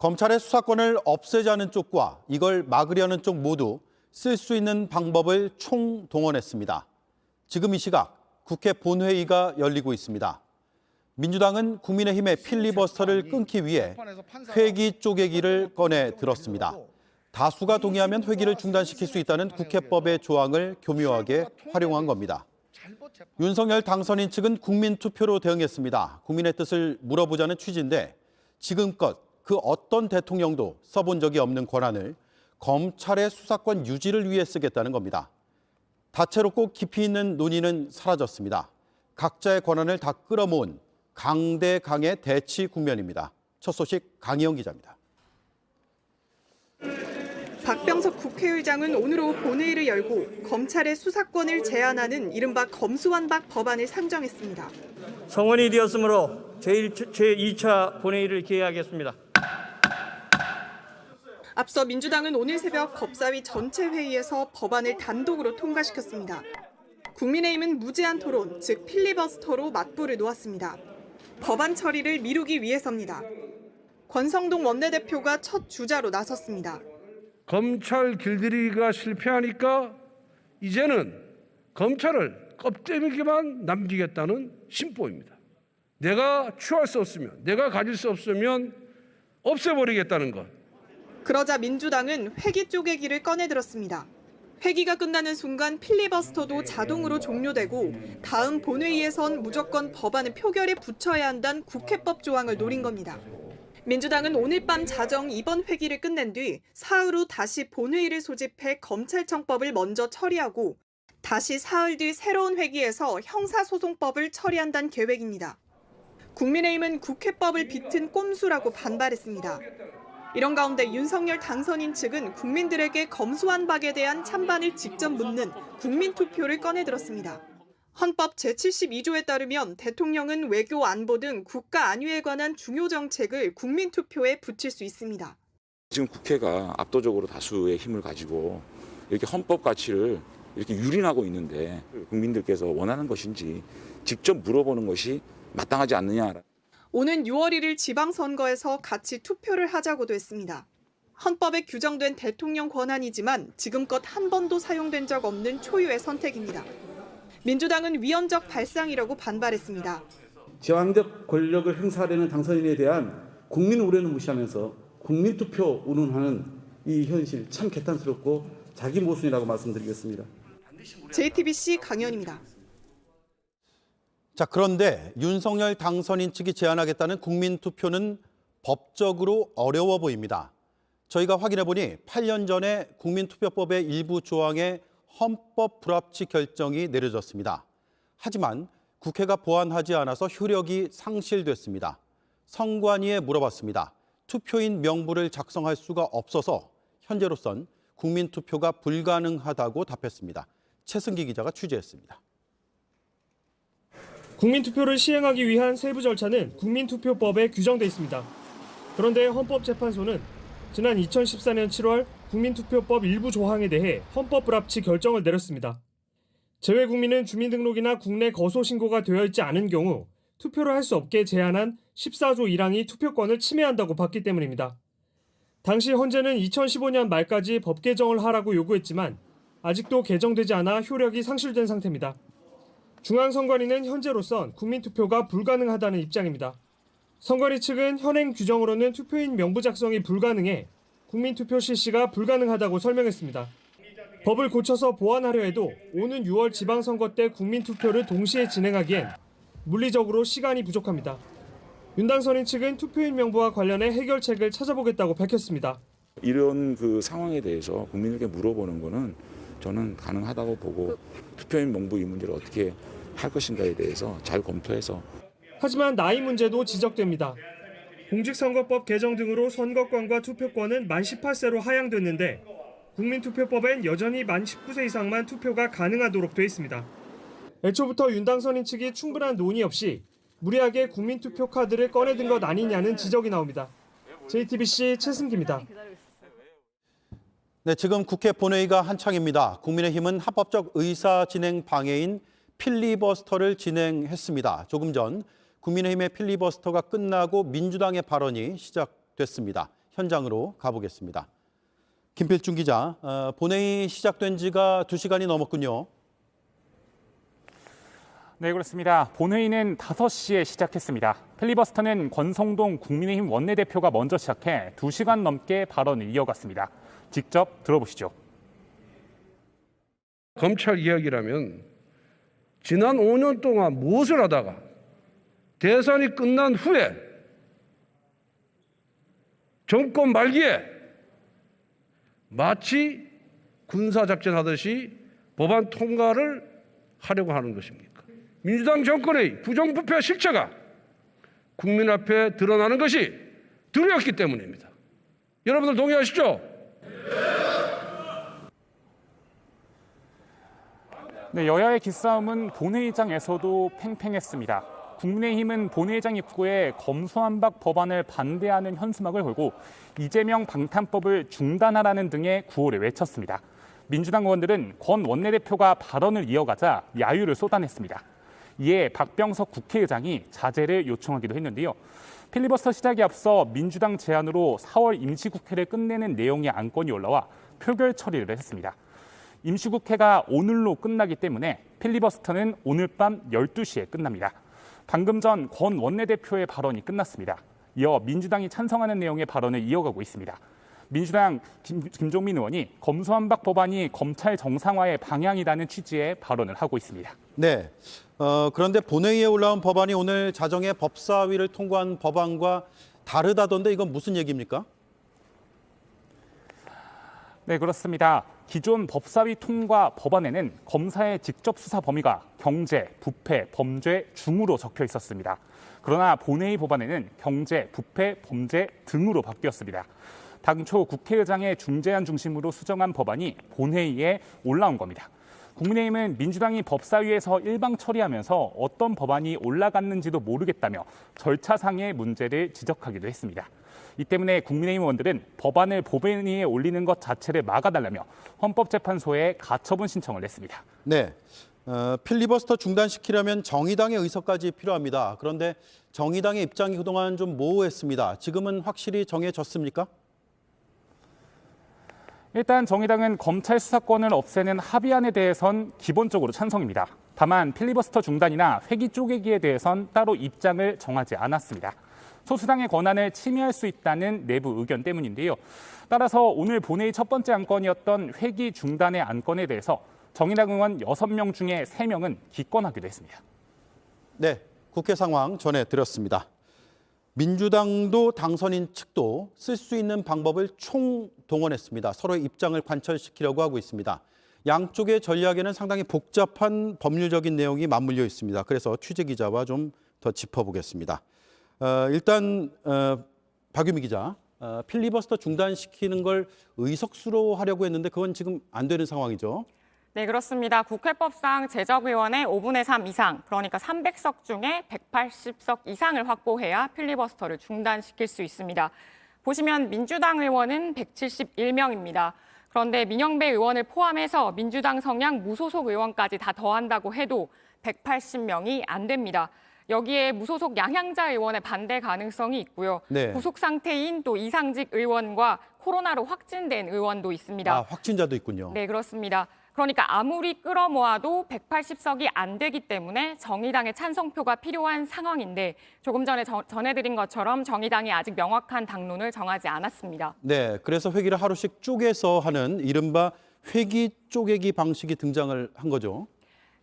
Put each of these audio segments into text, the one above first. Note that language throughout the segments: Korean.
검찰의 수사권을 없애자는 쪽과 이걸 막으려는 쪽 모두 쓸 수 있는 방법을 총동원했습니다. 지금 이 시각 국회 본회의가 열리고 있습니다. 민주당은 국민의힘의 필리버스터를 끊기 위해 회기 쪼개기를 꺼내 들었습니다. 다수가 동의하면 회기를 중단시킬 수 있다는 국회법의 조항을 교묘하게 활용한 겁니다. 윤석열 당선인 측은 국민투표로 대응했습니다. 국민의 뜻을 물어보자는 취지인데 지금껏 그 어떤 대통령도 써본 적이 없는 권한을 검찰의 수사권 유지를 위해 쓰겠다는 겁니다. 다채롭고 깊이 있는 논의는 사라졌습니다. 각자의 권한을 다 끌어모은 강대강의 대치 국면입니다. 첫 소식 강희영 기자입니다. 박병석 국회의장은 오늘 오후 본회의를 열고 검찰의 수사권을 제한하는 이른바 검수완박 법안을 상정했습니다. 성원이 되었으므로 제2차 본회의를 개회하겠습니다. 앞서 민주당은 오늘 새벽 법사위 전체 회의에서 법안을 단독으로 통과시켰습니다. 국민의힘은 무제한 토론, 즉 필리버스터로 맞불을 놓았습니다. 법안 처리를 미루기 위해서입니다. 권성동 원내대표가 첫 주자로 나섰습니다. 검찰 길들이기가 실패하니까 이제는 검찰을 껍데기만 남기겠다는 심보입니다. 내가 취할 수 없으면, 내가 가질 수 없으면 없애버리겠다는 것. 그러자 민주당은 회기 쪼개기를 꺼내들었습니다. 회기가 끝나는 순간 필리버스터도 자동으로 종료되고 다음 본회의에선 무조건 법안을 표결에 붙여야 한다는 국회법 조항을 노린 겁니다. 민주당은 오늘 밤 자정 이번 회기를 끝낸 뒤 사흘 후 다시 본회의를 소집해 검찰청법을 먼저 처리하고 다시 사흘 뒤 새로운 회기에서 형사소송법을 처리한다는 계획입니다. 국민의힘은 국회법을 비튼 꼼수라고 반발했습니다. 이런 가운데 윤석열 당선인 측은 국민들에게 검수완박에 대한 찬반을 직접 묻는 국민투표를 꺼내들었습니다. 헌법 제72조에 따르면 대통령은 외교 안보 등 국가 안위에 관한 중요 정책을 국민투표에 붙일 수 있습니다. 지금 국회가 압도적으로 다수의 힘을 가지고 이렇게 헌법 가치를 이렇게 유린하고 있는데 국민들께서 원하는 것인지 직접 물어보는 것이 마땅하지 않느냐. 오는 6월 1일 지방선거에서 같이 투표를 하자고도 했습니다. 헌법에 규정된 대통령 권한이지만 지금껏 한 번도 사용된 적 없는 초유의 선택입니다. 민주당은 위헌적 발상이라고 반발했습니다. 제왕적 권력을 행사하려는 당선인에 대한 국민 우려는 무시하면서 국민투표 운운하는 이 현실 참 개탄스럽고 자기 모순이라고 말씀드리겠습니다. JTBC 강연입니다. 자, 그런데 윤석열 당선인 측이 제안하겠다는 국민투표는 법적으로 어려워 보입니다. 저희가 확인해보니 8년 전에 국민투표법의 일부 조항에 헌법 불합치 결정이 내려졌습니다. 하지만 국회가 보완하지 않아서 효력이 상실됐습니다. 선관위에 물어봤습니다. 투표인 명부를 작성할 수가 없어서 현재로선 국민투표가 불가능하다고 답했습니다. 최승기 기자가 취재했습니다. 국민투표를 시행하기 위한 세부 절차는 국민투표법에 규정돼 있습니다. 그런데 헌법재판소는 지난 2014년 7월 국민투표법 일부 조항에 대해 헌법 불합치 결정을 내렸습니다. 재외 국민은 주민등록이나 국내 거소 신고가 되어 있지 않은 경우 투표를 할 수 없게 제한한 14조 1항이 투표권을 침해한다고 봤기 때문입니다. 당시 헌재는 2015년 말까지 법 개정을 하라고 요구했지만 아직도 개정되지 않아 효력이 상실된 상태입니다. 중앙선관위는 현재로선 국민투표가 불가능하다는 입장입니다. 선관위 측은 현행 규정으로는 투표인 명부 작성이 불가능해 국민투표 실시가 불가능하다고 설명했습니다. 법을 고쳐서 보완하려 해도 오는 6월 지방선거 때 국민투표를 동시에 진행하기엔 물리적으로 시간이 부족합니다. 윤 당선인 측은 투표인 명부와 관련해 해결책을 찾아보겠다고 밝혔습니다. 이런 그 상황에 대해서 국민에게 물어보는 거는 저는 가능하다고 보고 투표인 명부 이 문제를 어떻게 할 것인가에 대해서 잘 검토해서. 하지만 나이 문제도 지적됩니다. 공직선거법 개정 등으로 선거권과 투표권은 만 18세로 하향됐는데 국민투표법엔 여전히 만 19세 이상만 투표가 가능하도록 돼 있습니다. 애초부터 윤 당선인 측이 충분한 논의 없이 무리하게 국민투표 카드를 꺼내든 것 아니냐는 지적이 나옵니다. JTBC 최승기입니다. 네, 지금 국회 본회의가 한창입니다. 국민의힘은 합법적 의사 진행 방해인 필리버스터를 진행했습니다. 조금 전 국민의힘의 필리버스터가 끝나고 민주당의 발언이 시작됐습니다. 현장으로 가보겠습니다. 김필중 기자, 본회의 시작된 지가 2시간이 넘었군요. 네, 그렇습니다. 본회의는 5시에 시작했습니다. 필리버스터는 권성동 국민의힘 원내대표가 먼저 시작해 2시간 넘게 발언을 이어갔습니다. 직접 들어보시죠. 검찰 이야기라면 지난 5년 동안 무엇을 하다가 대선이 끝난 후에 정권 말기에 마치 군사작전 하듯이 법안 통과를 하려고 하는 것입니까? 민주당 정권의 부정부패 실체가 국민 앞에 드러나는 것이 두려웠기 때문입니다. 여러분들 동의하시죠? 네, 여야의 기싸움은 본회의장에서도 팽팽했습니다. 국민의힘은 본회의장 입구에 검수완박 법안을 반대하는 현수막을 걸고 이재명 방탄법을 중단하라는 등의 구호를 외쳤습니다. 민주당 의원들은 권 원내대표가 발언을 이어가자 야유를 쏟아냈습니다. 이에 박병석 국회의장이 자제를 요청하기도 했는데요. 필리버스터 시작에 앞서 민주당 제안으로 4월 임시국회를 끝내는 내용의 안건이 올라와 표결 처리를 했습니다. 임시국회가 오늘로 끝나기 때문에 필리버스터는 오늘 밤 12시에 끝납니다. 방금 전 권 원내대표의 발언이 끝났습니다. 이어 민주당이 찬성하는 내용의 발언을 이어가고 있습니다. 민주당 김종민 의원이 검수완박 법안이 검찰 정상화의 방향이라는 취지의 발언을 하고 있습니다. 네. 그런데 본회의에 올라온 법안이 오늘 자정에 법사위를 통과한 법안과 다르다던데 이건 무슨 얘기입니까? 네, 그렇습니다. 기존 법사위 통과 법안에는 검사의 직접 수사 범위가 경제, 부패, 범죄 중으로 적혀 있었습니다. 그러나 본회의 법안에는 경제, 부패, 범죄 등으로 바뀌었습니다. 당초 국회의장의 중재안 중심으로 수정한 법안이 본회의에 올라온 겁니다. 국민의힘은 민주당이 법사위에서 일방 처리하면서 어떤 법안이 올라갔는지도 모르겠다며 절차상의 문제를 지적하기도 했습니다. 이 때문에 국민의힘 의원들은 법안을 본회의에 올리는 것 자체를 막아달라며 헌법재판소에 가처분 신청을 냈습니다. 네. 필리버스터 중단시키려면 정의당의 의석까지 필요합니다. 그런데 정의당의 입장이 그동안 좀 모호했습니다. 지금은 확실히 정해졌습니까? 일단 정의당은 검찰 수사권을 없애는 합의안에 대해선 기본적으로 찬성입니다. 다만 필리버스터 중단이나 회기 쪼개기에 대해선 따로 입장을 정하지 않았습니다. 소수당의 권한을 침해할 수 있다는 내부 의견 때문인데요. 따라서 오늘 본회의 첫 번째 안건이었던 회기 중단의 안건에 대해서 정의당 의원 6명 중에 3명은 기권하기도 했습니다. 네, 국회 상황 전해드렸습니다. 민주당도 당선인 측도 쓸 수 있는 방법을 총동원했습니다. 서로의 입장을 관철시키려고 하고 있습니다. 양쪽의 전략에는 상당히 복잡한 법률적인 내용이 맞물려 있습니다. 그래서 취재기자와 좀 더 짚어보겠습니다. 일단 박유미 기자, 필리버스터 중단시키는 걸 의석수로 하려고 했는데 그건 지금 안 되는 상황이죠? 네, 그렇습니다. 국회법상 제적의원의 5분의 3 이상, 그러니까 300석 중에 180석 이상을 확보해야 필리버스터를 중단시킬 수 있습니다. 보시면 민주당 의원은 171명입니다. 그런데 민영배 의원을 포함해서 민주당 성향 무소속 의원까지 다 더한다고 해도 180명이 안 됩니다. 여기에 무소속 양향자 의원의 반대 가능성이 있고요. 네. 구속 상태인 또 이상직 의원과 코로나로 확진된 의원도 있습니다. 아, 확진자도 있군요. 네, 그렇습니다. 그러니까 아무리 끌어모아도 180석이 안 되기 때문에 정의당의 찬성표가 필요한 상황인데 조금 전에 전해드린 것처럼 정의당이 아직 명확한 당론을 정하지 않았습니다. 네, 그래서 회기를 하루씩 쪼개서 하는 이른바 회기 쪼개기 방식이 등장을 한 거죠.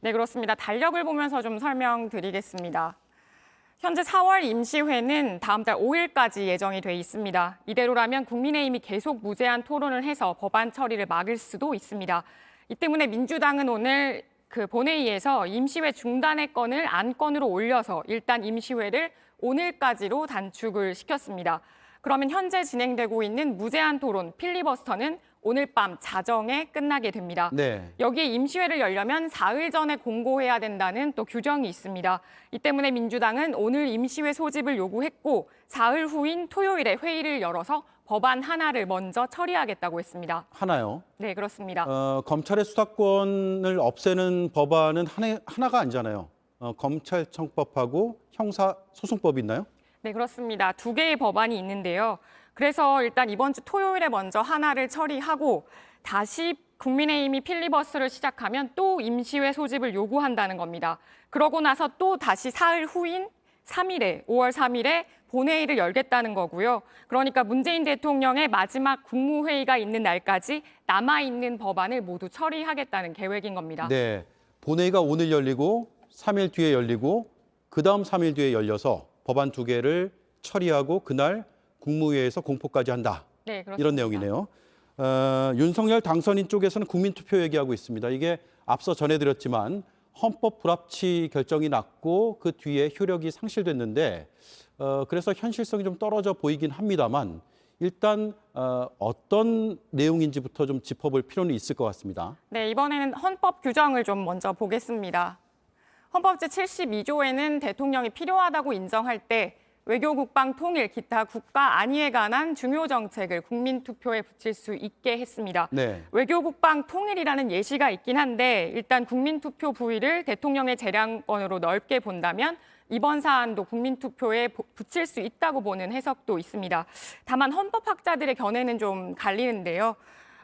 네, 그렇습니다. 달력을 보면서 좀 설명드리겠습니다. 현재 4월 임시회는 다음 달 5일까지 예정이 돼 있습니다. 이대로라면 국민의힘이 계속 무제한 토론을 해서 법안 처리를 막을 수도 있습니다. 이 때문에 민주당은 오늘 본회의에서 임시회 중단의 건을 안건으로 올려서 일단 임시회를 오늘까지로 단축을 시켰습니다. 그러면 현재 진행되고 있는 무제한 토론 필리버스터는 오늘 밤 자정에 끝나게 됩니다. 네. 여기에 임시회를 열려면 사흘 전에 공고해야 된다는 또 규정이 있습니다. 이 때문에 민주당은 오늘 임시회 소집을 요구했고 사흘 후인 토요일에 회의를 열어서 법안 하나를 먼저 처리하겠다고 했습니다. 하나요? 네, 그렇습니다. 검찰의 수사권을 없애는 법안은 하나가 아니잖아요. 검찰청법하고 형사소송법이 있나요? 네, 그렇습니다. 2개의 법안이 있는데요. 그래서 일단 이번 주 토요일에 먼저 하나를 처리하고 다시 국민의힘이 필리버스터를 시작하면 또 임시회 소집을 요구한다는 겁니다. 그러고 나서 또 다시 사흘 후인 3일에 5월 3일에 본회의를 열겠다는 거고요. 그러니까 문재인 대통령의 마지막 국무회의가 있는 날까지 남아있는 법안을 모두 처리하겠다는 계획인 겁니다. 네, 본회의가 오늘 열리고 3일 뒤에 열리고 그다음 3일 뒤에 열려서 법안 2개를 처리하고 그날 국무회의에서 공포까지 한다. 네, 그렇습니다. 이런 내용이네요. 윤석열 당선인 쪽에서는 국민투표 얘기하고 있습니다. 이게 앞서 전해드렸지만 헌법 불합치 결정이 났고 그 뒤에 효력이 상실됐는데 그래서 현실성이 좀 떨어져 보이긴 합니다만 일단 어떤 내용인지부터 좀 짚어볼 필요는 있을 것 같습니다. 네, 이번에는 헌법 규정을 좀 먼저 보겠습니다. 헌법 제72조에는 대통령이 필요하다고 인정할 때 외교, 국방, 통일, 기타 국가 안위에 관한 중요 정책을 국민투표에 붙일 수 있게 했습니다. 네. 외교, 국방, 통일이라는 예시가 있긴 한데 일단 국민투표 부위를 대통령의 재량권으로 넓게 본다면 이번 사안도 국민투표에 붙일 수 있다고 보는 해석도 있습니다. 다만 헌법학자들의 견해는 좀 갈리는데요.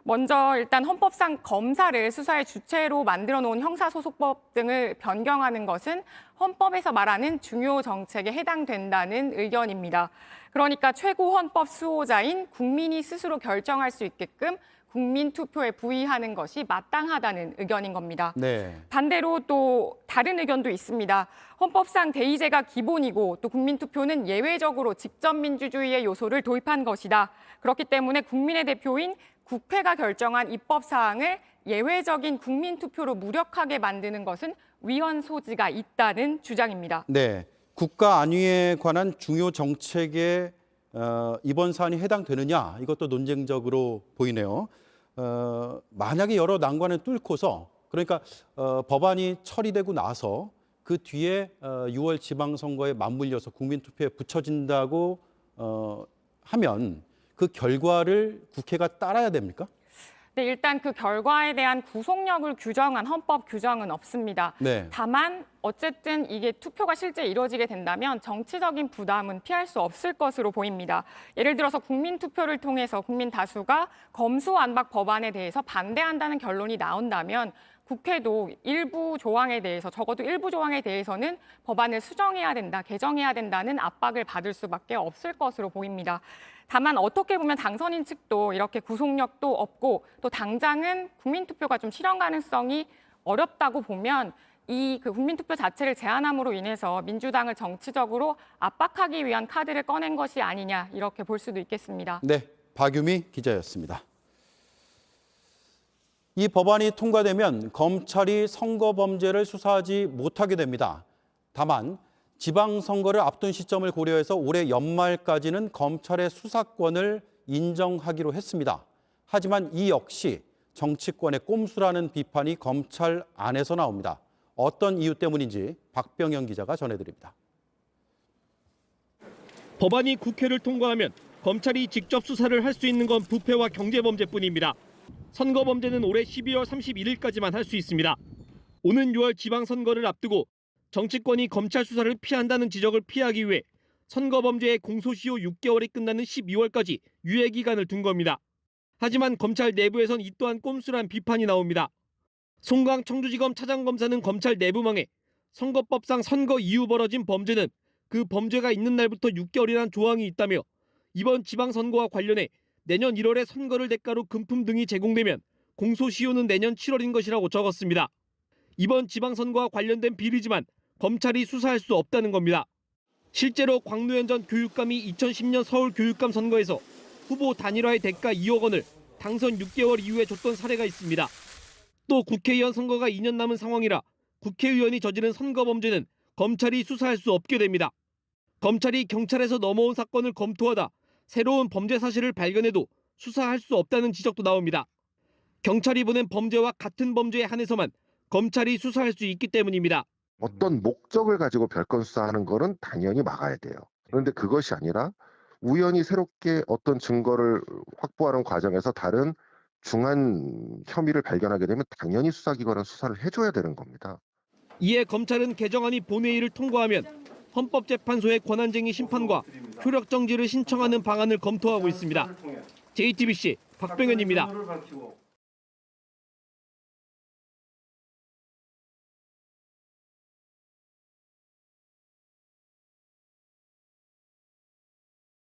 먼저 일단 헌법상 검사를 수사의 주체로 만들어 놓은 형사소송법 등을 변경하는 것은 헌법에서 말하는 중요 정책에 해당된다는 의견입니다. 그러니까 최고 헌법 수호자인 국민이 스스로 결정할 수 있게끔 국민투표에 부의하는 것이 마땅하다는 의견인 겁니다. 네. 반대로 또 다른 의견도 있습니다. 헌법상 대의제가 기본이고 또 국민투표는 예외적으로 직접민주주의의 요소를 도입한 것이다. 그렇기 때문에 국민의 대표인 국회가 결정한 입법사항을 예외적인 국민투표로 무력하게 만드는 것은 위헌 소지가 있다는 주장입니다. 네. 국가 안위에 관한 중요 정책에 이번 사안이 해당되느냐 이것도 논쟁적으로 보이네요. 만약에 여러 난관을 뚫고서 그러니까 법안이 처리되고 나서 그 뒤에 6월 지방선거에 맞물려서 국민투표에 붙여진다고 하면 그 결과를 국회가 따라야 됩니까? 네, 일단 그 결과에 대한 구속력을 규정한 헌법 규정은 없습니다. 네. 다만 어쨌든 이게 투표가 실제 이루어지게 된다면 정치적인 부담은 피할 수 없을 것으로 보입니다. 예를 들어서 국민투표를 통해서 국민 다수가 검수완박 법안에 대해서 반대한다는 결론이 나온다면 국회도 일부 조항에 대해서 적어도 일부 조항에 대해서는 법안을 수정해야 된다, 개정해야 된다는 압박을 받을 수밖에 없을 것으로 보입니다. 다만 어떻게 보면 당선인 측도 이렇게 구속력도 없고 또 당장은 국민투표가 좀 실현 가능성이 어렵다고 보면 이 그 국민투표 자체를 제한함으로 인해서 민주당을 정치적으로 압박하기 위한 카드를 꺼낸 것이 아니냐 이렇게 볼 수도 있겠습니다. 네, 박유미 기자였습니다. 이 법안이 통과되면 검찰이 선거범죄를 수사하지 못하게 됩니다. 다만 지방선거를 앞둔 시점을 고려해서 올해 연말까지는 검찰의 수사권을 인정하기로 했습니다. 하지만 이 역시 정치권의 꼼수라는 비판이 검찰 안에서 나옵니다. 어떤 이유 때문인지 박병영 기자가 전해드립니다. 법안이 국회를 통과하면 검찰이 직접 수사를 할 수 있는 건 부패와 경제범죄뿐입니다. 선거범죄는 올해 12월 31일까지만 할 수 있습니다. 오는 6월 지방선거를 앞두고 정치권이 검찰 수사를 피한다는 지적을 피하기 위해 선거범죄의 공소시효 6개월이 끝나는 12월까지 유예기간을 둔 겁니다. 하지만 검찰 내부에선 이 또한 꼼수란 비판이 나옵니다. 송강 청주지검 차장검사는 검찰 내부망에 선거법상 선거 이후 벌어진 범죄는 그 범죄가 있는 날부터 6개월이란 조항이 있다며 이번 지방선거와 관련해 내년 1월에 선거를 대가로 금품 등이 제공되면 공소시효는 내년 7월인 것이라고 적었습니다. 이번 지방선거와 관련된 비리지만 검찰이 수사할 수 없다는 겁니다. 실제로 광노현 전 교육감이 2010년 서울 교육감 선거에서 후보 단일화의 대가 2억 원을 당선 6개월 이후에 줬던 사례가 있습니다. 또 국회의원 선거가 2년 남은 상황이라 국회의원이 저지른 선거범죄는 검찰이 수사할 수 없게 됩니다. 검찰이 경찰에서 넘어온 사건을 검토하다 새로운 범죄 사실을 발견해도 수사할 수 없다는 지적도 나옵니다. 경찰이 보낸 범죄와 같은 범죄에 한해서만 검찰이 수사할 수 있기 때문입니다. 어떤 목적을 가지고 별건 수사하는 거는 당연히 막아야 돼요. 그런데 그것이 아니라 우연히 새롭게 어떤 증거를 확보하는 과정에서 다른 중한 혐의를 발견하게 되면 당연히 수사기관은 수사를 해줘야 되는 겁니다. 이에 검찰은 개정안이 본회의를 통과하면 헌법재판소의 권한쟁의 심판과 효력 정지를 신청하는 방안을 검토하고 있습니다. JTBC 박병현입니다.